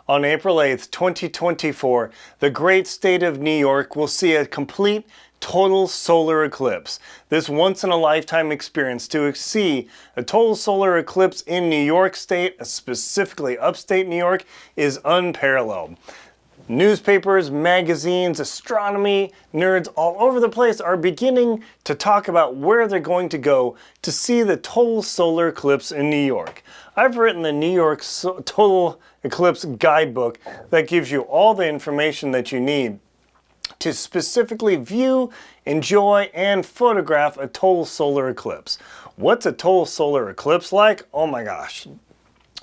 On April 8th, 2024, the great state of New York will see a complete total solar eclipse. This once-in-a-lifetime experience to see a total solar eclipse in New York State, specifically upstate New York, is unparalleled. Newspapers, magazines, astronomy nerds all over the place are beginning to talk about where they're going to go to see the total solar eclipse in New York. I've written the New York Total Eclipse Guidebook that gives you all the information that you need to specifically view, enjoy, and photograph a total solar eclipse. What's a total solar eclipse like? Oh my gosh.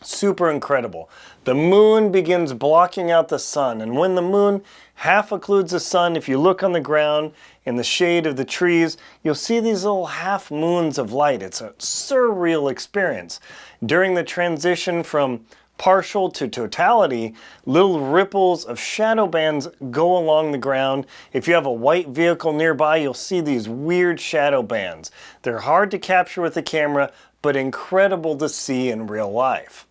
Super incredible. The moon begins blocking out the sun, and when the moon half occludes the sun, if you look on the ground in the shade of the trees, you'll see these little half moons of light. It's a surreal experience. During the transition from partial to totality, little ripples of shadow bands go along the ground. If you have a white vehicle nearby, you'll see these weird shadow bands. They're hard to capture with the camera, but incredible to see in real life.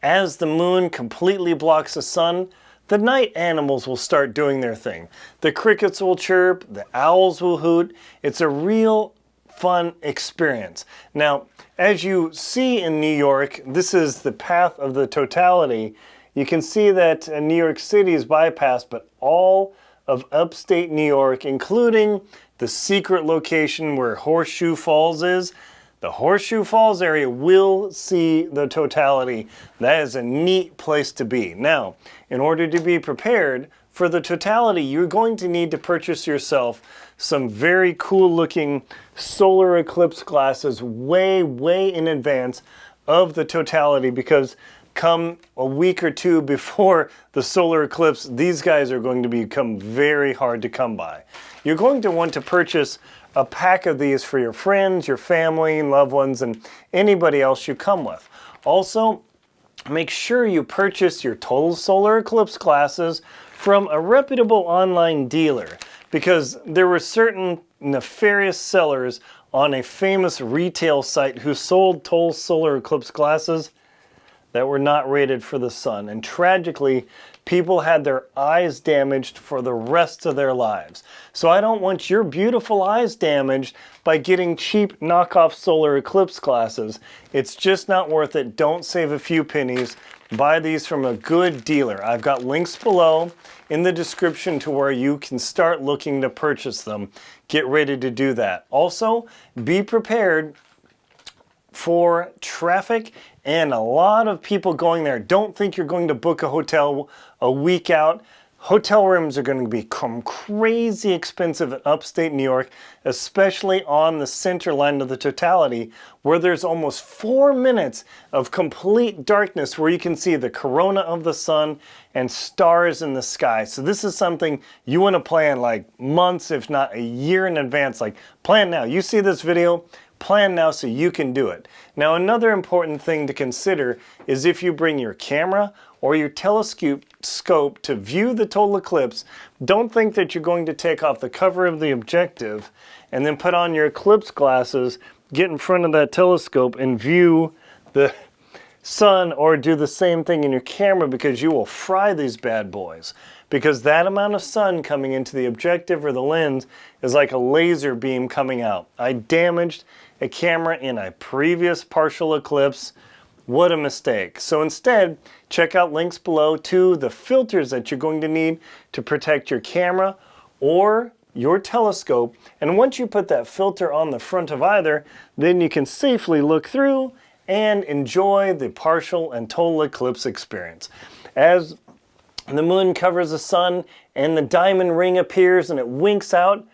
As the moon completely blocks the sun, the night animals will start doing their thing. The crickets will chirp, the owls will hoot. It's a real fun experience. Now, as you see in New York, this is the path of the totality. You can see that New York City is bypassed, but all of upstate New York, including the secret location where Horseshoe Falls is, the Horseshoe Falls area will see the totality. That is a neat place to be. Now, in order to be prepared for the totality, you're going to need to purchase yourself some very cool looking solar eclipse glasses way in advance of the totality, because come a week or two before the solar eclipse, these guys are going to become very hard to come by. You're going to want to purchase a pack of these for your friends, your family, loved ones, and anybody else you come with. Also, make sure you purchase your total solar eclipse glasses from a reputable online dealer, because there were certain nefarious sellers on a famous retail site who sold total solar eclipse glasses that were not rated for the sun, and tragically people had their eyes damaged for the rest of their lives. So I don't want your beautiful eyes damaged by getting cheap knockoff solar eclipse glasses. It's just not worth it. Don't save a few pennies. Buy these from a good dealer. I've got links below in the description to where you can start looking to purchase them. Get ready to do that. Also, be prepared for traffic and a lot of people going there. Don't think you're going to book a hotel a week out. Hotel rooms are going to become crazy expensive in upstate New York, especially on the center line of the totality, where there's almost 4 minutes of complete darkness where you can see the corona of the sun and stars in the sky. So this is something you want to plan like months, if not a year in advance. Like, plan now. You see this video, plan now so you can do it. Now, another important thing to consider is if you bring your camera or your telescope to view the total eclipse, don't think that you're going to take off the cover of the objective and then put on your eclipse glasses, get in front of that telescope and view the sun, or do the same thing in your camera, because you will fry these bad boys. Because that amount of sun coming into the objective or the lens is like a laser beam coming out. I damaged a camera in a previous partial eclipse. What a mistake. So instead, check out links below to the filters that you're going to need to protect your camera or your telescope. And once you put that filter on the front of either, then you can safely look through and enjoy the partial and total eclipse experience. As the moon covers the sun and the diamond ring appears and it winks out,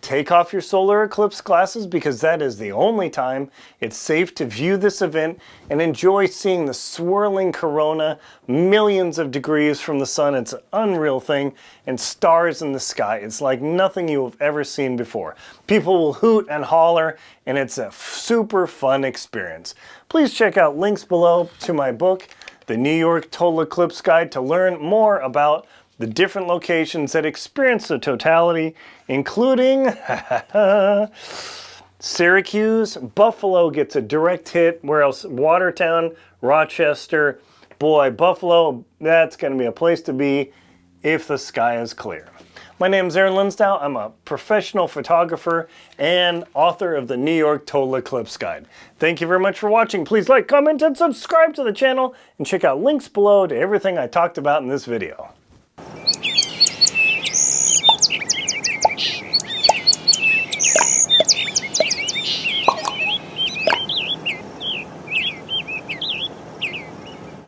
take off your solar eclipse glasses, because that is the only time it's safe to view this event and enjoy seeing the swirling corona, millions of degrees from the sun. It's an unreal thing, and stars in the sky. It's like nothing you have ever seen before. People will hoot and holler, and it's a super fun experience. Please check out links below to my book, The New York Total Eclipse Guide, to learn more about the different locations that experience the totality, including Syracuse. Buffalo gets a direct hit, where else? Watertown, Rochester, boy, Buffalo, that's going to be a place to be if the sky is clear. My name is Aaron Linsdau. I'm a professional photographer and author of the New York Total Eclipse Guide. Thank you very much for watching. Please like, comment, and subscribe to the channel, and check out links below to everything I talked about in this video.